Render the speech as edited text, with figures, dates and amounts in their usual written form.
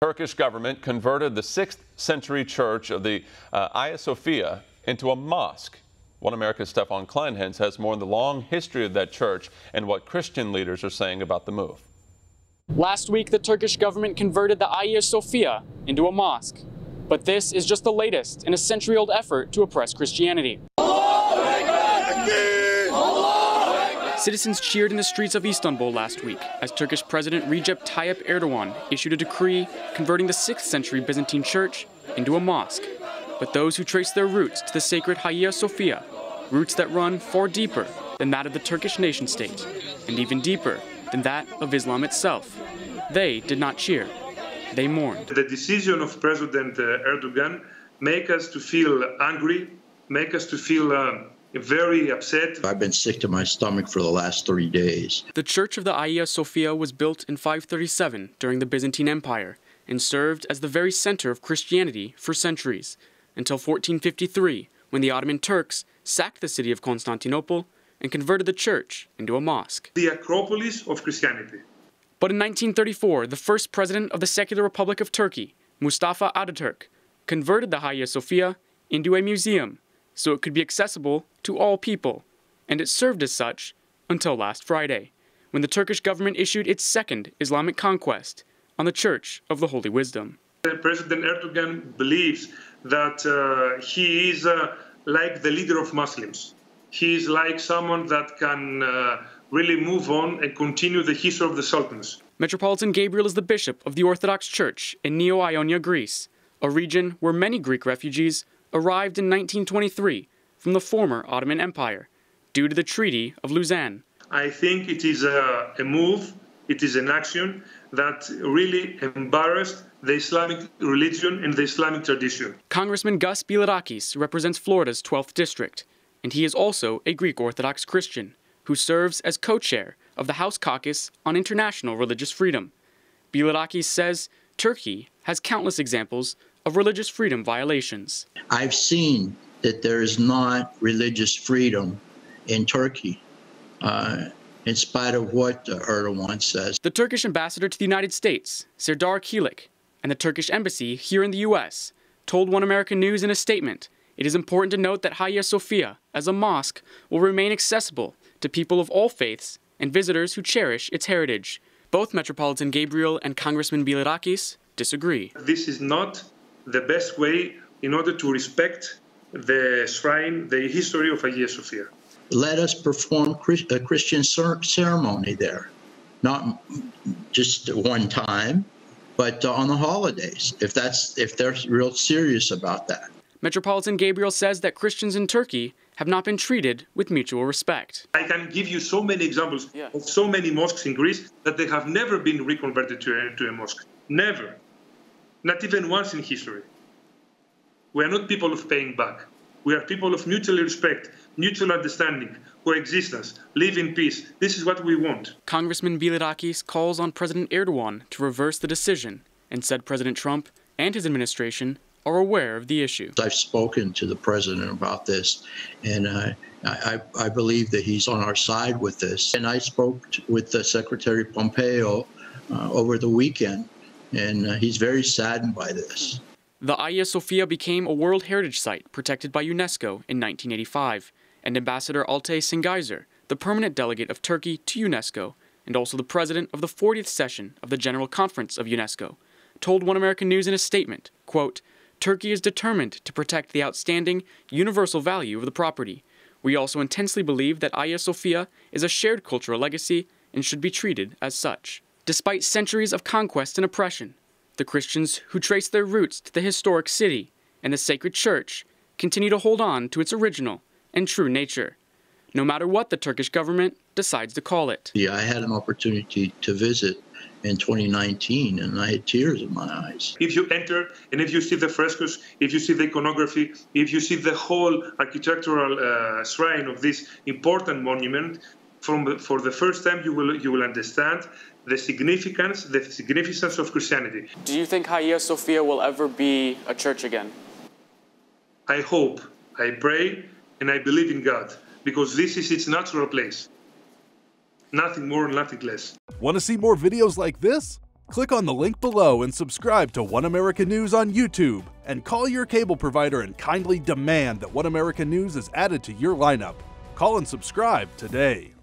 Turkish government converted the 6th century church of the Hagia Sophia into a mosque. One America's Stefan Kleinhenz has more on the long history of that church and what Christian leaders are saying about the move. Last week, the Turkish government converted the Hagia Sophia into a mosque. But this is just the latest in a century-old effort to oppress Christianity. Citizens cheered in the streets of Istanbul last week as Turkish President Recep Tayyip Erdogan issued a decree converting the 6th century Byzantine church into a mosque. But those who trace their roots to the sacred Hagia Sophia, roots that run far deeper than that of the Turkish nation-state, and even deeper than that of Islam itself, they did not cheer. They mourned. The decision of President Erdogan make us to feel angry, make us to feel very upset. I've been sick to my stomach for the last 3 days. The Church of the Hagia Sophia was built in 537 during the Byzantine Empire and served as the very center of Christianity for centuries, until 1453, when the Ottoman Turks sacked the city of Constantinople and converted the church into a mosque. The Acropolis of Christianity. But in 1934, the first president of the Secular Republic of Turkey, Mustafa Ataturk, converted the Hagia Sophia into a museum so it could be accessible to all people, and it served as such until last Friday, when the Turkish government issued its second Islamic conquest on the Church of the Holy Wisdom. President Erdogan believes that he is like the leader of Muslims. He is like someone that can really move on and continue the history of the sultans. Metropolitan Gabriel is the bishop of the Orthodox Church in Neo-Ionia, Greece, a region where many Greek refugees arrived in 1923 from the former Ottoman Empire due to the Treaty of Lausanne. I think it is a move, it is an action that really embarrassed the Islamic religion and the Islamic tradition. Congressman Gus Bilirakis represents Florida's 12th district, and he is also a Greek Orthodox Christian who serves as co-chair of the House Caucus on International Religious Freedom. Bilirakis says Turkey has countless examples of religious freedom violations. I've seen that there is not religious freedom in Turkey, in spite of what Erdogan says. The Turkish ambassador to the United States, Serdar Kilik, and the Turkish embassy here in the U.S. told One American News in a statement, "It is important to note that Hagia Sophia, as a mosque, will remain accessible to people of all faiths and visitors who cherish its heritage." Both Metropolitan Gabriel and Congressman Bilirakis disagree. This is not the best way in order to respect the shrine, the history of Hagia Sophia. Let us perform a Christian ceremony there, not just one time, but on the holidays, if they're real serious about that. Metropolitan Gabriel says that Christians in Turkey have not been treated with mutual respect. I can give you so many examples of so many mosques in Greece that they have never been reconverted to a mosque. Never. Not even once in history. We are not people of paying back. We are people of mutual respect, mutual understanding, coexistence, live in peace. This is what we want. Congressman Bilirakis calls on President Erdogan to reverse the decision and said President Trump and his administration are aware of the issue. I've spoken to the president about this, and I believe that he's on our side with this. And I spoke with the Secretary Pompeo over the weekend, and he's very saddened by this. The Hagia Sophia became a World Heritage Site protected by UNESCO in 1985, and Ambassador Altay Singaizer, the permanent delegate of Turkey to UNESCO, and also the president of the 40th session of the General Conference of UNESCO, told One American News in a statement, quote, "Turkey is determined to protect the outstanding, universal value of the property. We also intensely believe that Hagia Sophia is a shared cultural legacy and should be treated as such." Despite centuries of conquest and oppression, the Christians who trace their roots to the historic city and the sacred church continue to hold on to its original and true nature, no matter what the Turkish government decides to call it. Yeah, I had an opportunity to visit in 2019, and I had tears in my eyes. If you enter and if you see the frescoes, if you see the iconography, if you see the whole architectural shrine of this important monument, for the first time you will understand the significance of Christianity. Do you think Hagia Sophia will ever be a church again? I hope, I pray, and I believe in God, because this is its natural place. Nothing more, nothing less. Want to see more videos like this? Click on the link below and subscribe to One America News on YouTube, and call your cable provider and kindly demand that One America News is added to your lineup. Call and subscribe today.